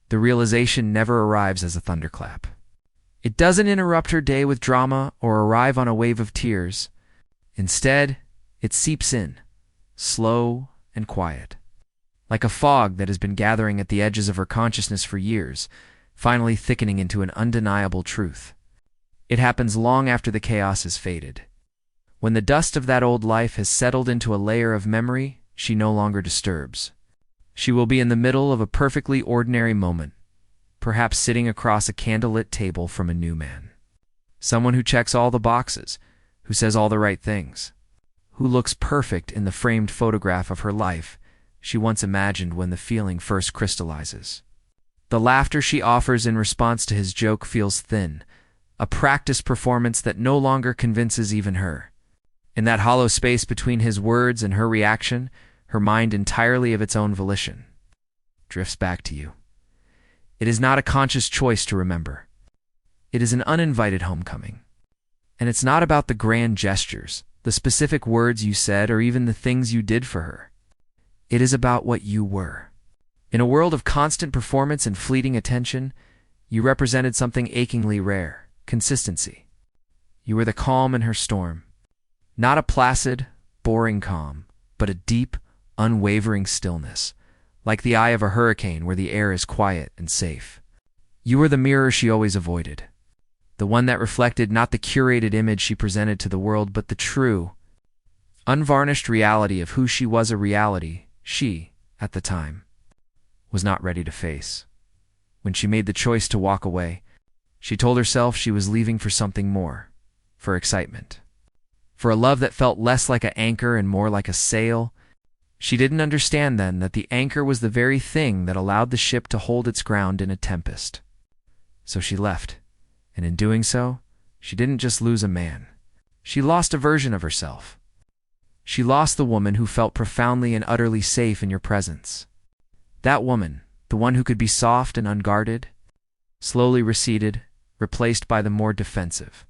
the realization never arrives as a thunderclap. It doesn't interrupt her day with drama or arrive on a wave of tears. Instead, it seeps in, slow and quiet, like a fog that has been gathering at the edges of her consciousness for years, finally thickening into an undeniable truth. It happens long after the chaos has faded. When the dust of that old life has settled into a layer of memory she no longer disturbs. She will be in the middle of a perfectly ordinary moment, perhaps sitting across a candlelit table from a new man. Someone who checks all the boxes, who says all the right things, who looks perfect in the framed photograph of her life she once imagined when the feeling first crystallizes. The laughter she offers in response to his joke feels thin, a practiced performance that no longer convinces even her. In that hollow space between his words and her reaction, her mind entirely of its own volition drifts back to you. It is not a conscious choice to remember. It is an uninvited homecoming. And it's not about the grand gestures, the specific words you said, or even the things you did for her. It is about what you were. In a world of constant performance and fleeting attention, you represented something achingly rare: consistency. You were the calm in her storm. Not a placid, boring calm, but a deep, unwavering stillness, like the eye of a hurricane where the air is quiet and safe. You were the mirror she always avoided, the one that reflected not the curated image she presented to the world, but the true, unvarnished reality of who she was, a reality she, at the time, was not ready to face. When she made the choice to walk away, she told herself she was leaving for something more, for excitement, for a love that felt less like an anchor and more like a sail. She didn't understand then that the anchor was the very thing that allowed the ship to hold its ground in a tempest. So she left, and in doing so, she didn't just lose a man. She lost a version of herself. She lost the woman who felt profoundly and utterly safe in your presence. That woman, the one who could be soft and unguarded, slowly receded, replaced by the more defensive,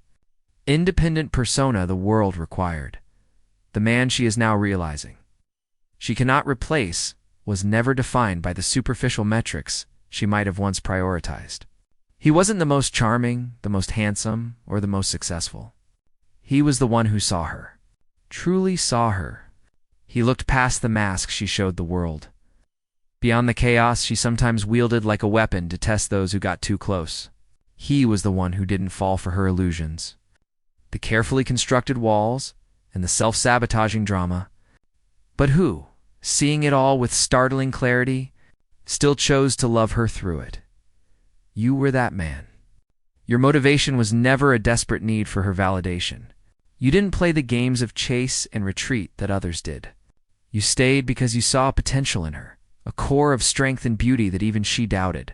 independent persona the world required. The man she is now realizing she cannot replace was never defined by the superficial metrics she might have once prioritized. He wasn't the most charming, the most handsome, or the most successful. He was the one who saw her, truly saw her. He looked past the mask she showed the world, beyond the chaos she sometimes wielded like a weapon to test those who got too close. He was the one who didn't fall for her illusions, the carefully constructed walls, and the self-sabotaging drama, but who, seeing it all with startling clarity, still chose to love her through it. You were that man. Your motivation was never a desperate need for her validation. You didn't play the games of chase and retreat that others did. You stayed because you saw potential in her, a core of strength and beauty that even she doubted.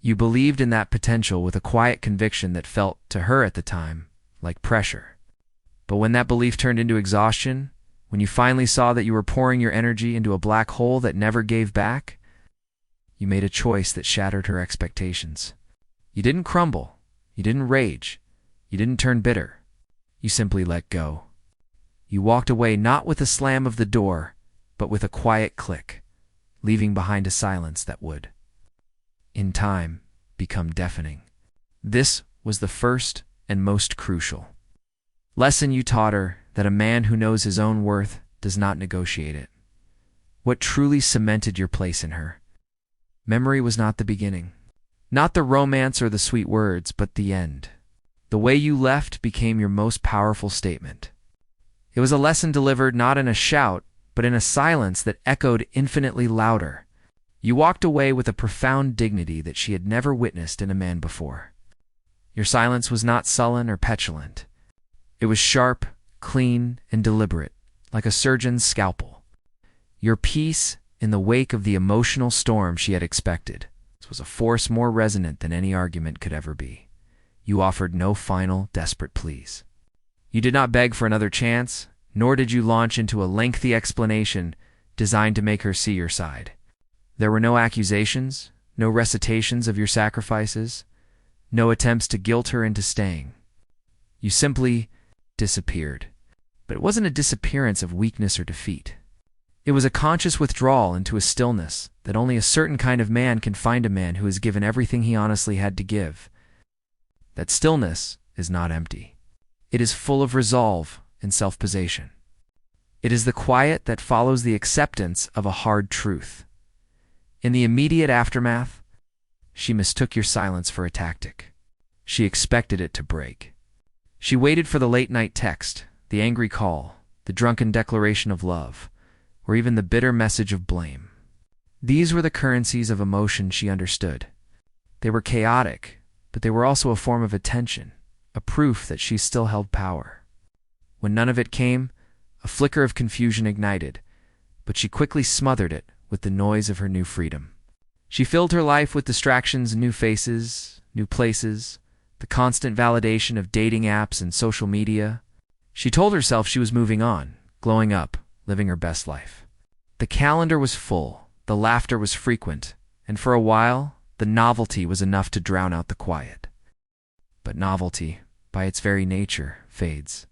You believed in that potential with a quiet conviction that felt, to her at the time, like pressure. But when that belief turned into exhaustion, when you finally saw that you were pouring your energy into a black hole that never gave back, you made a choice that shattered her expectations. You didn't crumble. You didn't rage. You didn't turn bitter. You simply let go. You walked away not with a slam of the door, but with a quiet click, leaving behind a silence that would, in time, become deafening. This was the first and most crucial lesson you taught her, that a man who knows his own worth does not negotiate it. What truly cemented your place in her? Memory was not the beginning, not the romance or the sweet words, but the end. The way you left became your most powerful statement. It was a lesson delivered not in a shout, but in a silence that echoed infinitely louder. You walked away with a profound dignity that she had never witnessed in a man before. Your silence was not sullen or petulant. It was sharp, clean, and deliberate, like a surgeon's scalpel. Your peace, in the wake of the emotional storm she had expected, was a force more resonant than any argument could ever be. You offered no final, desperate pleas. You did not beg for another chance, nor did you launch into a lengthy explanation designed to make her see your side. There were no accusations, no recitations of your sacrifices, no attempts to guilt her into staying. You simply disappeared. But it wasn't a disappearance of weakness or defeat. It was a conscious withdrawal into a stillness that only a certain kind of man can find, a man who has given everything he honestly had to give. That stillness is not empty. It is full of resolve and self-possession. It is the quiet that follows the acceptance of a hard truth. In the immediate aftermath, she mistook your silence for a tactic. She expected it to break. She waited for the late-night text, the angry call, the drunken declaration of love, or even the bitter message of blame. These were the currencies of emotion she understood. They were chaotic, but they were also a form of attention, a proof that she still held power. When none of it came, a flicker of confusion ignited, but she quickly smothered it with the noise of her new freedom. She filled her life with distractions, new faces, new places, the constant validation of dating apps and social media. She told herself she was moving on, glowing up, living her best life. The calendar was full, the laughter was frequent, and for a while, the novelty was enough to drown out the quiet. But novelty, by its very nature, fades.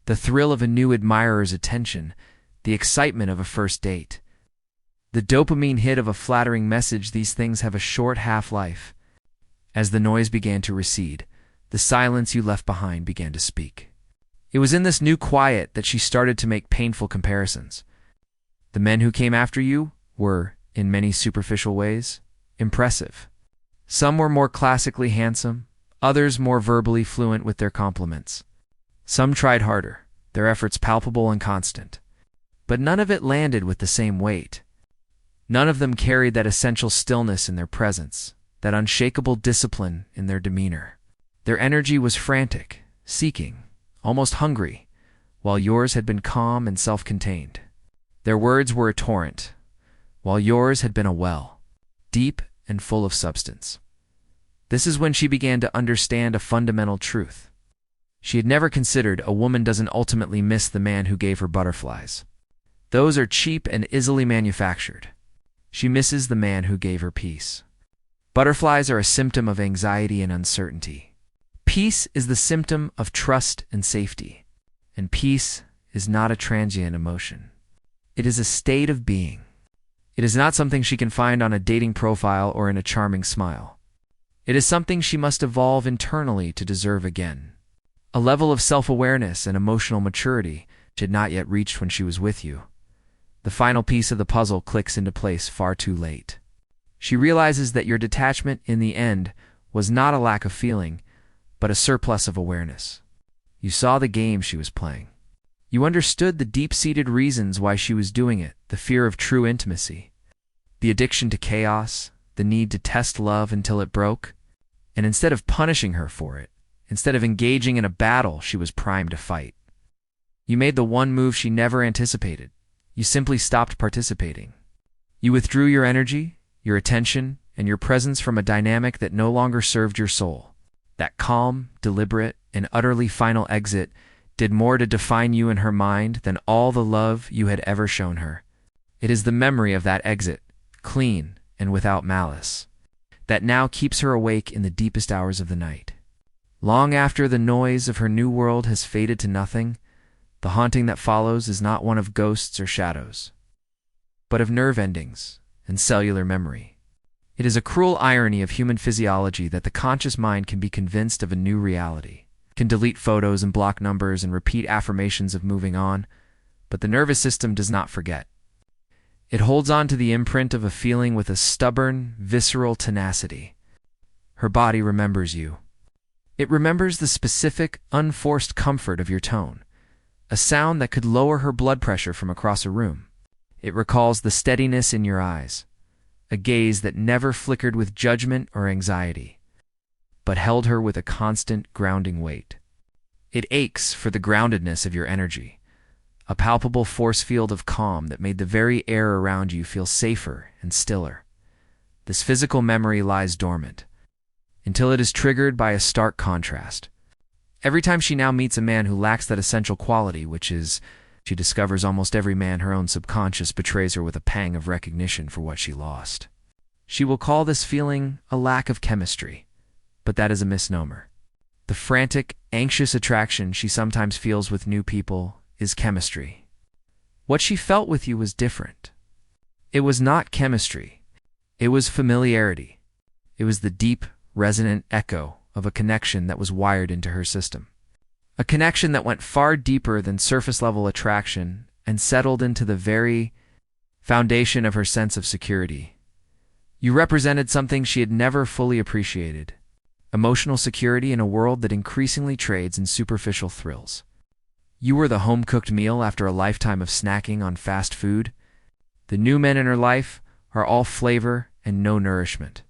The thrill of a new admirer's attention, the excitement of a first date, the dopamine hit of a flattering message, these things have a short half-life. As the noise began to recede, the silence you left behind began to speak. It was in this new quiet that she started to make painful comparisons. The men who came after you were, in many superficial ways, impressive. Some were more classically handsome, others more verbally fluent with their compliments. Some tried harder, their efforts palpable and constant. But none of it landed with the same weight. None of them carried that essential stillness in their presence, that unshakable discipline in their demeanor. Their energy was frantic, seeking, almost hungry, while yours had been calm and self-contained. Their words were a torrent, while yours had been a well, deep and full of substance. This is when she began to understand a fundamental truth. She had never considered a woman doesn't ultimately miss the man who gave her butterflies. Those are cheap and easily manufactured. She misses the man who gave her peace. Butterflies are a symptom of anxiety and uncertainty. Peace is the symptom of trust and safety. And peace is not a transient emotion. It is a state of being. It is not something she can find on a dating profile or in a charming smile. It is something she must evolve internally to deserve again. A level of self-awareness and emotional maturity she had not yet reached when she was with you. The final piece of the puzzle clicks into place far too late. She realizes that your detachment in the end was not a lack of feeling, but a surplus of awareness. You saw the game she was playing. You understood the deep-seated reasons why she was doing it, the fear of true intimacy, the addiction to chaos, the need to test love until it broke, and instead of punishing her for it, instead of engaging in a battle she was primed to fight, you made the one move she never anticipated. You simply stopped participating. You withdrew your energy, your attention, and your presence from a dynamic that no longer served your soul. That calm, deliberate, and utterly final exit did more to define you in her mind than all the love you had ever shown her. It is the memory of that exit, clean and without malice, that now keeps her awake in the deepest hours of the night. Long after the noise of her new world has faded to nothing, the haunting that follows is not one of ghosts or shadows, but of nerve endings and cellular memory. It is a cruel irony of human physiology that the conscious mind can be convinced of a new reality, can delete photos and block numbers and repeat affirmations of moving on, but the nervous system does not forget. It holds on to the imprint of a feeling with a stubborn, visceral tenacity. Her body remembers you. It remembers the specific, unforced comfort of your tone, a sound that could lower her blood pressure from across a room. It recalls the steadiness in your eyes, a gaze that never flickered with judgment or anxiety, but held her with a constant, grounding weight. It aches for the groundedness of your energy, a palpable force field of calm that made the very air around you feel safer and stiller. This physical memory lies dormant, until it is triggered by a stark contrast. Every time she now meets a man who lacks that essential quality, which is, she discovers almost every man her own subconscious betrays her with a pang of recognition for what she lost. She will call this feeling a lack of chemistry, but that is a misnomer. The frantic, anxious attraction she sometimes feels with new people is chemistry. What she felt with you was different. It was not chemistry. It was familiarity. It was the deep, resonant echo of a connection that was wired into her system. A connection that went far deeper than surface-level attraction and settled into the very foundation of her sense of security. You represented something she had never fully appreciated: emotional security in a world that increasingly trades in superficial thrills. You were the home-cooked meal after a lifetime of snacking on fast food. The new men in her life are all flavor and no nourishment.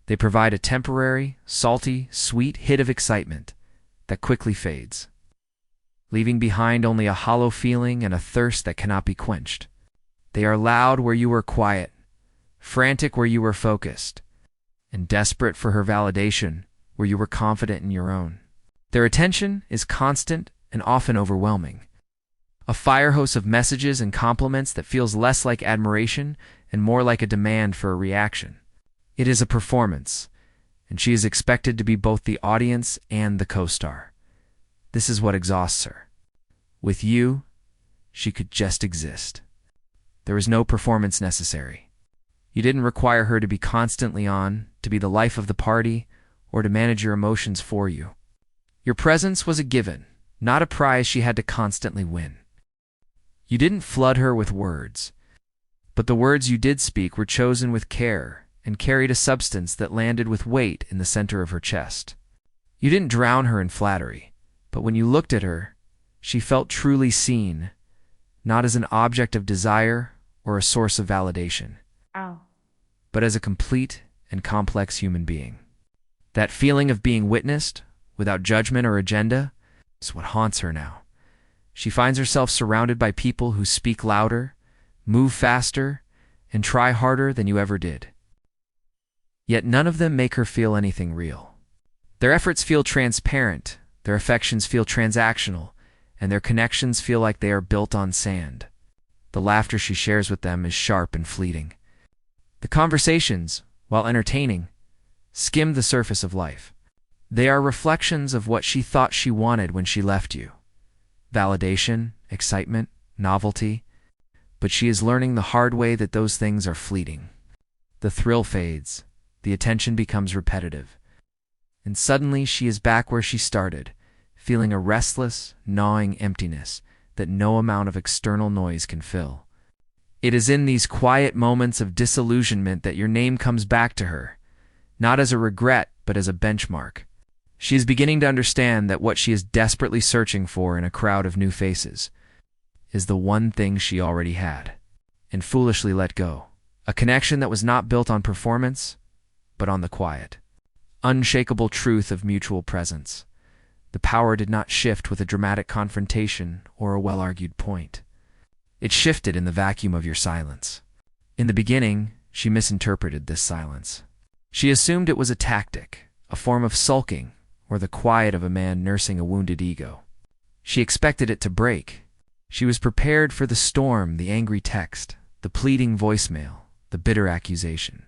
They provide a temporary, salty, sweet hit of excitement that quickly fades, leaving behind only a hollow feeling and a thirst that cannot be quenched. They are loud where you were quiet, frantic where you were focused, and desperate for her validation where you were confident in your own. Their attention is constant and often overwhelming, a fire hose of messages and compliments that feels less like admiration and more like a demand for a reaction. It is a performance, and she is expected to be both the audience and the co-star. This is what exhausts her. With you, she could just exist. There was no performance necessary. You didn't require her to be constantly on, to be the life of the party, or to manage your emotions for you. Your presence was a given, not a prize she had to constantly win. You didn't flood her with words, but the words you did speak were chosen with care and carried a substance that landed with weight in the center of her chest. You didn't drown her in flattery, but when you looked at her, she felt truly seen, not as an object of desire or a source of validation, but as a complete and complex human being. That feeling of being witnessed, without judgment or agenda, is what haunts her now. She finds herself surrounded by people who speak louder, move faster, and try harder than you ever did. Yet none of them make her feel anything real. Their efforts feel transparent, their affections feel transactional, and their connections feel like they are built on sand. The laughter she shares with them is sharp and fleeting. The conversations, while entertaining, skim the surface of life. They are reflections of what she thought she wanted when she left you: validation, excitement, novelty. But she is learning the hard way that those things are fleeting. The thrill fades, the attention becomes repetitive, and suddenly she is back where she started, feeling a restless, gnawing emptiness that no amount of external noise can fill. It is in these quiet moments of disillusionment that your name comes back to her, not as a regret, but as a benchmark. She is beginning to understand that what she is desperately searching for in a crowd of new faces is the one thing she already had, and foolishly let go. A connection that was not built on performance, but on the quiet, unshakable truth of mutual presence. The power did not shift with a dramatic confrontation or a well-argued point. It shifted in the vacuum of your silence. In the beginning, she misinterpreted this silence. She assumed it was a tactic, a form of sulking, or the quiet of a man nursing a wounded ego. She expected it to break. She was prepared for the storm, the angry text, the pleading voicemail, the bitter accusation.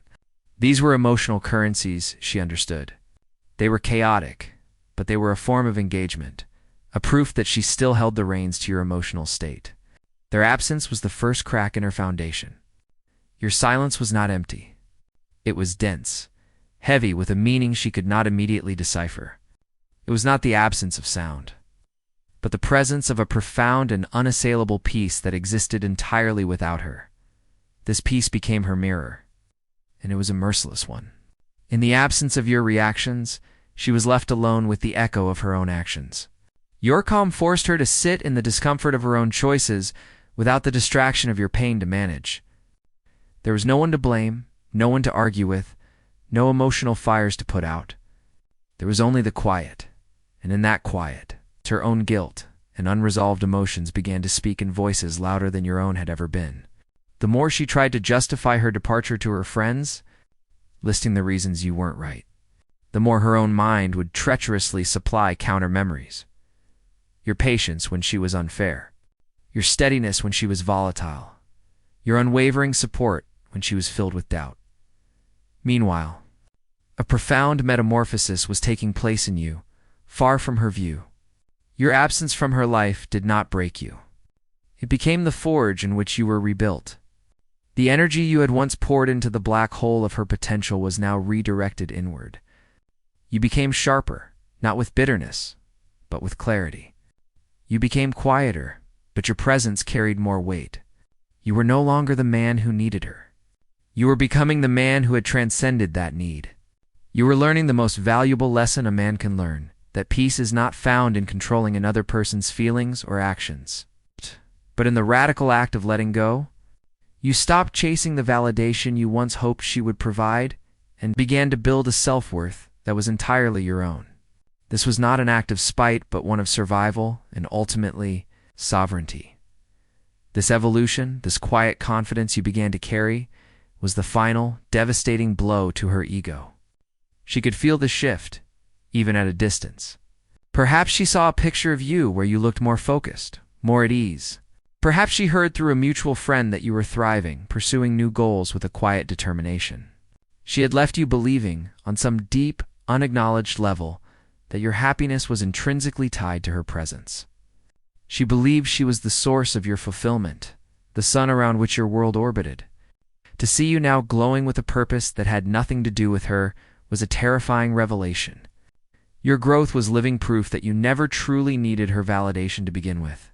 These were emotional currencies, she understood. They were chaotic, but they were a form of engagement, a proof that she still held the reins to your emotional state. Their absence was the first crack in her foundation. Your silence was not empty. It was dense, heavy with a meaning she could not immediately decipher. It was not the absence of sound, but the presence of a profound and unassailable peace that existed entirely without her. This peace became her mirror, and it was a merciless one. In the absence of your reactions, she was left alone with the echo of her own actions. Your calm forced her to sit in the discomfort of her own choices without the distraction of your pain to manage. There was no one to blame, no one to argue with, no emotional fires to put out. There was only the quiet, and in that quiet, her own guilt and unresolved emotions began to speak in voices louder than your own had ever been. The more she tried to justify her departure to her friends, listing the reasons you weren't right, the more her own mind would treacherously supply counter-memories. Your patience when she was unfair, your steadiness when she was volatile, your unwavering support when she was filled with doubt. Meanwhile, a profound metamorphosis was taking place in you, far from her view. Your absence from her life did not break you. It became the forge in which you were rebuilt. The energy you had once poured into the black hole of her potential was now redirected inward. You became sharper, not with bitterness, but with clarity. You became quieter, but your presence carried more weight. You were no longer the man who needed her. You were becoming the man who had transcended that need. You were learning the most valuable lesson a man can learn, that peace is not found in controlling another person's feelings or actions, but in the radical act of letting go. You stopped chasing the validation you once hoped she would provide and began to build a self-worth that was entirely your own. This was not an act of spite, but one of survival and ultimately sovereignty. This evolution, this quiet confidence you began to carry, was the final, devastating blow to her ego. She could feel the shift, even at a distance. Perhaps she saw a picture of you where you looked more focused, more at ease. Perhaps she heard through a mutual friend that you were thriving, pursuing new goals with a quiet determination. She had left you believing, on some deep, unacknowledged level, that your happiness was intrinsically tied to her presence. She believed she was the source of your fulfillment, the sun around which your world orbited. To see you now glowing with a purpose that had nothing to do with her was a terrifying revelation. Your growth was living proof that you never truly needed her validation to begin with.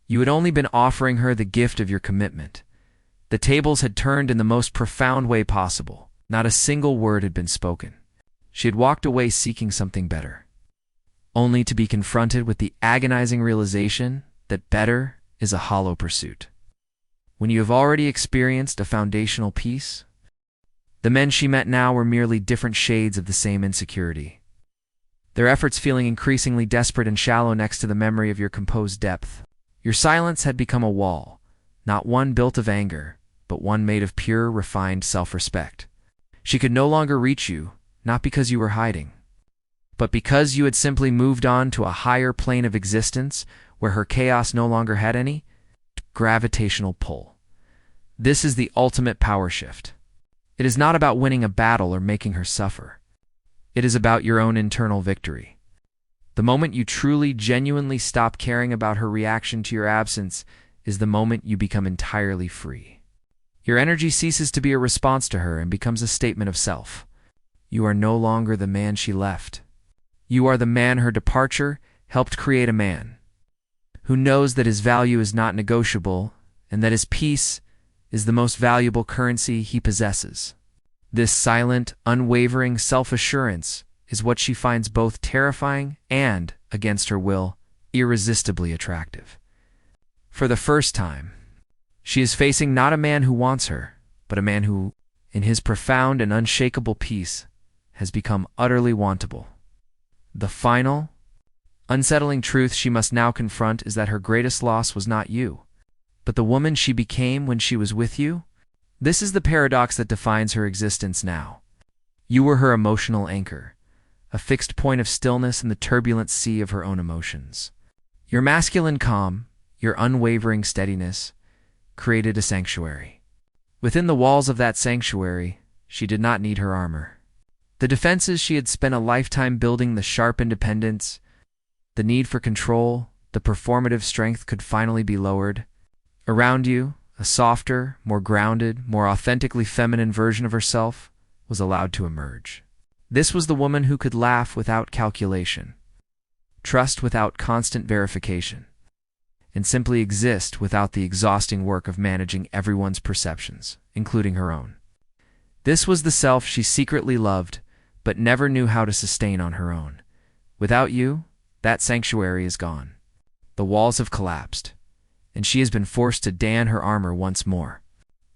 You had only been offering her the gift of your commitment. The tables had turned in the most profound way possible. Not a single word had been spoken. She had walked away seeking something better, only to be confronted with the agonizing realization that better is a hollow pursuit. When you have already experienced a foundational peace, the men she met now were merely different shades of the same insecurity, their efforts feeling increasingly desperate and shallow next to the memory of your composed depth. Your silence had become a wall, not one built of anger, but one made of pure, refined self-respect. She could no longer reach you, not because you were hiding, but because you had simply moved on to a higher plane of existence where her chaos no longer had any gravitational pull. This is the ultimate power shift. It is not about winning a battle or making her suffer. It is about your own internal victory. The moment you truly, genuinely stop caring about her reaction to your absence is the moment you become entirely free. Your energy ceases to be a response to her and becomes a statement of self. You are no longer the man she left. You are the man her departure helped create, a man who knows that his value is not negotiable and that his peace is the most valuable currency he possesses. This silent, unwavering self-assurance is what she finds both terrifying and, against her will, irresistibly attractive. For the first time, she is facing not a man who wants her, but a man who, in his profound and unshakable peace, has become utterly wantable. The final, unsettling truth she must now confront is that her greatest loss was not you, but the woman she became when she was with you. This is the paradox that defines her existence now. You were her emotional anchor, a fixed point of stillness in the turbulent sea of her own emotions. Your masculine calm, your unwavering steadiness, created a sanctuary. Within the walls of that sanctuary, she did not need her armor. The defenses she had spent a lifetime building, the sharp independence, the need for control, the performative strength could finally be lowered. Around you, a softer, more grounded, more authentically feminine version of herself was allowed to emerge. This was the woman who could laugh without calculation, trust without constant verification, and simply exist without the exhausting work of managing everyone's perceptions, including her own. This was the self she secretly loved, but never knew how to sustain on her own. Without you, that sanctuary is gone. The walls have collapsed, and she has been forced to don her armor once more.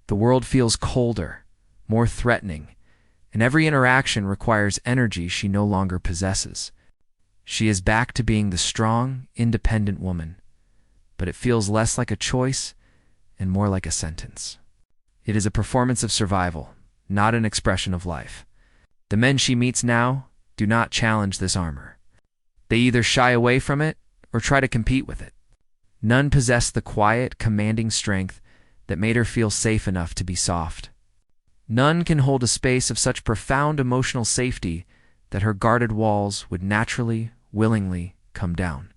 The world feels colder, more threatening, and every interaction requires energy she no longer possesses. She is back to being the strong, independent woman, but it feels less like a choice and more like a sentence. It is a performance of survival, not an expression of life. The men she meets now do not challenge this armor. They either shy away from it or try to compete with it. None possess the quiet, commanding strength that made her feel safe enough to be soft. None can hold a space of such profound emotional safety that her guarded walls would naturally, willingly come down.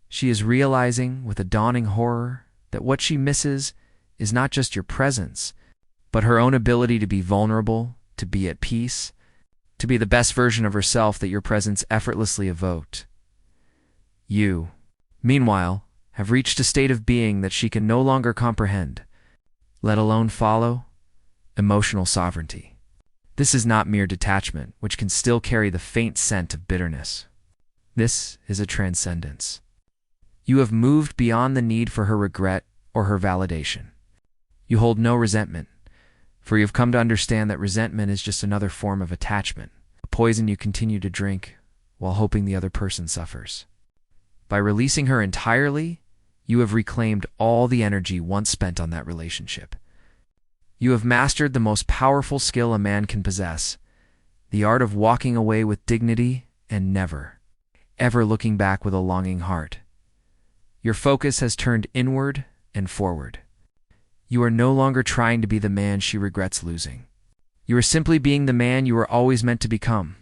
She is realizing with a dawning horror that what she misses is not just your presence, but her own ability to be vulnerable, to be at peace, to be the best version of herself that your presence effortlessly evoked. You, meanwhile, have reached a state of being that she can no longer comprehend, let alone follow: emotional sovereignty. This is not mere detachment, which can still carry the faint scent of bitterness. This is a transcendence. You have moved beyond the need for her regret or her validation. You hold no resentment, for you have come to understand that resentment is just another form of attachment, a poison you continue to drink while hoping the other person suffers. By releasing her entirely, you have reclaimed all the energy once spent on that relationship. You have mastered the most powerful skill a man can possess, the art of walking away with dignity and never, ever looking back with a longing heart. Your focus has turned inward and forward. You are no longer trying to be the man she regrets losing. You are simply being the man you were always meant to become,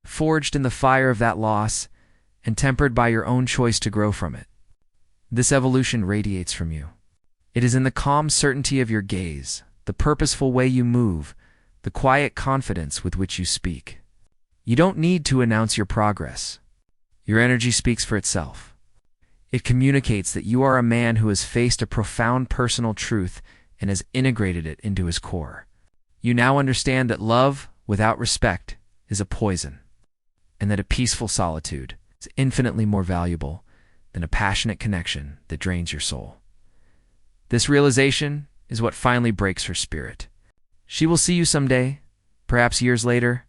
forged in the fire of that loss and tempered by your own choice to grow from it. This evolution radiates from you. It is in the calm certainty of your gaze, the purposeful way you move, the quiet confidence with which you speak. You don't need to announce your progress. Your energy speaks for itself. It communicates that you are a man who has faced a profound personal truth and has integrated it into his core. You now understand that love without respect is a poison, and that a peaceful solitude is infinitely more valuable than a passionate connection that drains your soul. This realization is what finally breaks her spirit. She will see you someday, perhaps years later,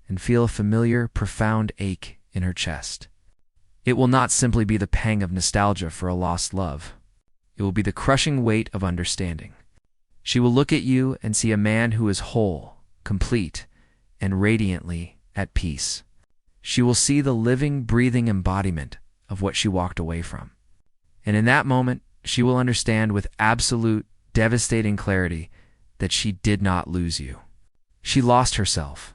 and feel a familiar, profound ache in her chest. It will not simply be the pang of nostalgia for a lost love. It will be the crushing weight of understanding. She will look at you and see a man who is whole, complete, and radiantly at peace. She will see the living, breathing embodiment of what she walked away from. And in that moment, she will understand with absolute, devastating clarity that she did not lose you. She lost herself.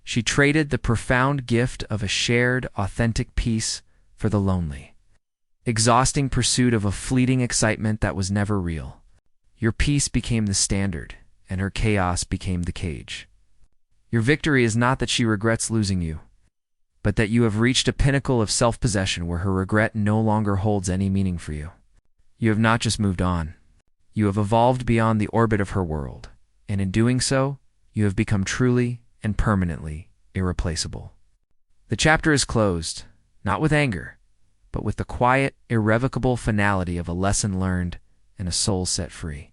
She traded the profound gift of a shared, authentic peace for the lonely, exhausting pursuit of a fleeting excitement that was never real. Your peace became the standard, and her chaos became the cage. Your victory is not that she regrets losing you, but that you have reached a pinnacle of self-possession where her regret no longer holds any meaning for you. You have not just moved on. You have evolved beyond the orbit of her world, and in doing so, you have become truly and permanently irreplaceable. The chapter is closed, not with anger, but with the quiet, irrevocable finality of a lesson learned and a soul set free.